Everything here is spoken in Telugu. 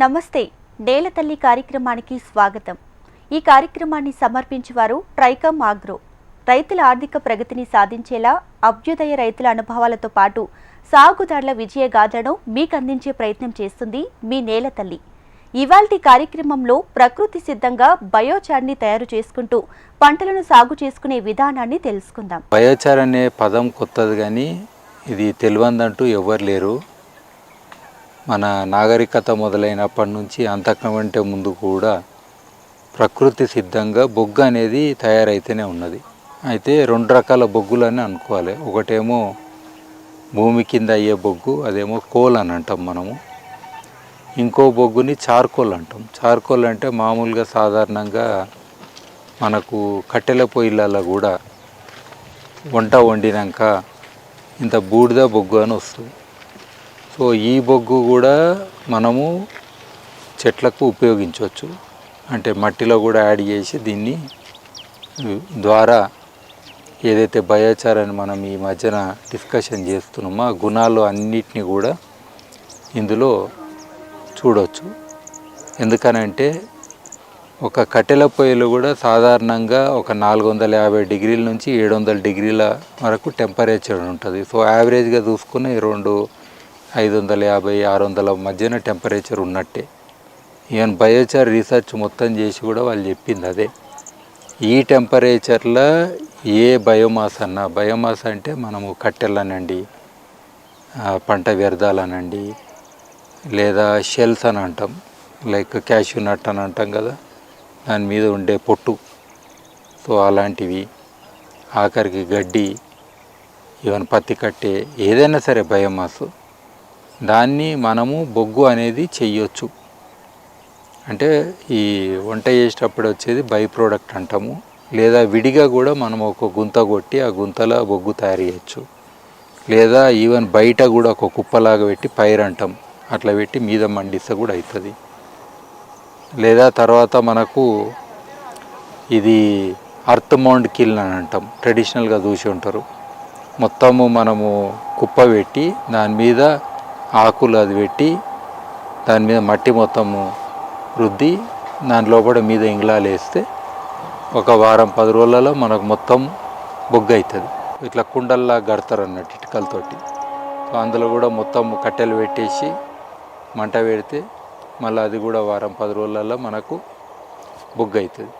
నమస్తే నేల తల్లి కార్యక్రమానికి స్వాగతం। ఈ కార్యక్రమాన్ని సమర్పించేవారు ట్రైకమ్ ఆగ్రో। రైతుల ఆర్థిక ప్రగతిని సాధించేలా అభ్యుదయ రైతుల అనుభవాలతో పాటు సాగుదారుల విజయ గాథను మీకు అందించే ప్రయత్నం చేస్తుంది మీ నేల తల్లి। ఇవాల్టి కార్యక్రమంలో ప్రకృతి సిద్ధంగా బయోచార్ని తయారు చేసుకుంటూ పంటలను సాగు చేసుకునే విధానాన్ని తెలుసుకుందాం। బయోచార్ అనే పదం కొత్తది కానీ ఇది తెలియదంటూ ఎవరు లేరు। మన నాగరికత మొదలైనప్పటి నుంచి అంతకంటే ముందు కూడా ప్రకృతి సిద్ధంగా బొగ్గు అనేది తయారైతేనే ఉన్నది। అయితే రెండు రకాల బొగ్గులని అనుకోవాలి। ఒకటేమో భూమి కింద అయ్యే బొగ్గు, అదేమో కోల్ అని అంటాం మనము। ఇంకో బొగ్గుని చార్కోల్ అంటాం। చార్కోల్ అంటే మామూలుగా సాధారణంగా మనకు కట్టెల పొయ్యిలలో కూడా వంట వండినాక ఇంత బూడిద బొగ్గు అని వస్తుంది। సో ఈ బొగ్గు కూడా మనము చెట్లకు ఉపయోగించవచ్చు, అంటే మట్టిలో కూడా యాడ్ చేసి దీన్ని ద్వారా ఏదైతే బయోచార్ అని మనం ఈ మధ్యన డిస్కషన్ చేస్తున్నామో ఆ గుణాలు అన్నిటినీ కూడా ఇందులో చూడవచ్చు। ఎందుకనంటే ఒక కట్టెల పొయ్యిలు కూడా సాధారణంగా ఒక 450 డిగ్రీల నుంచి 700 డిగ్రీల వరకు టెంపరేచర్ ఉంటుంది। సో యావరేజ్గా చూసుకుని 550-600 మధ్యన టెంపరేచర్ ఉన్నట్టే। ఈవెన్ బయోచార్ రీసెర్చ్ మొత్తం చేసి కూడా వాళ్ళు చెప్పింది అదే। ఈ టెంపరేచర్లో ఏ బయోమాస్ అన్నా, బయోమాస్ అంటే మనము కట్టెలనండి, పంట వ్యర్థాలనండి, లేదా షెల్స్ అని అంటాం, లైక్ క్యాష్యూ నట్ అని అంటాం కదా, దాని మీద ఉండే పొట్టు, సో అలాంటివి, ఆఖరికి గడ్డి, ఈవెన్ పత్తి కట్టే, ఏదైనా సరే బయోమాస్, దాన్ని మనము బొగ్గు అనేది చెయ్యొచ్చు। అంటే ఈ వంట చేసేటప్పుడు వచ్చేది బై ప్రోడక్ట్ అంటాము, లేదా విడిగా కూడా మనం ఒక గుంత కొట్టి ఆ గుంతలో బొగ్గు తయారు చేయొచ్చు, లేదా ఈవెన్ బయట కూడా ఒక కుప్పలాగా పెట్టి పైర్ అంటాం, అట్లా పెట్టి మీద మండిస్తే కూడా అవుతుంది। లేదా తర్వాత మనకు ఇది అర్త్ మౌండ్ కిల్ అని అంటాం, ట్రెడిషనల్గా చూసి ఉంటారు। మొత్తము మనము కుప్ప పెట్టి దాని మీద ఆకులు అది పెట్టి దాని మీద మట్టి మొత్తము రుద్ది దాని లోపల మీద ఇంగ్లాలు వేస్తే ఒక వారం 10 రోజులలో మనకు మొత్తం బొగ్గు అవుతుంది। ఇట్లా కుండల్లా గడతారు అన్నట్టు ఇటుకలతోటి। సో అందులో కూడా మొత్తం కట్టెలు పెట్టేసి మంట పెడితే మళ్ళీ అది కూడా వారం 10 రోజులలో మనకు బొగ్గు అవుతుంది।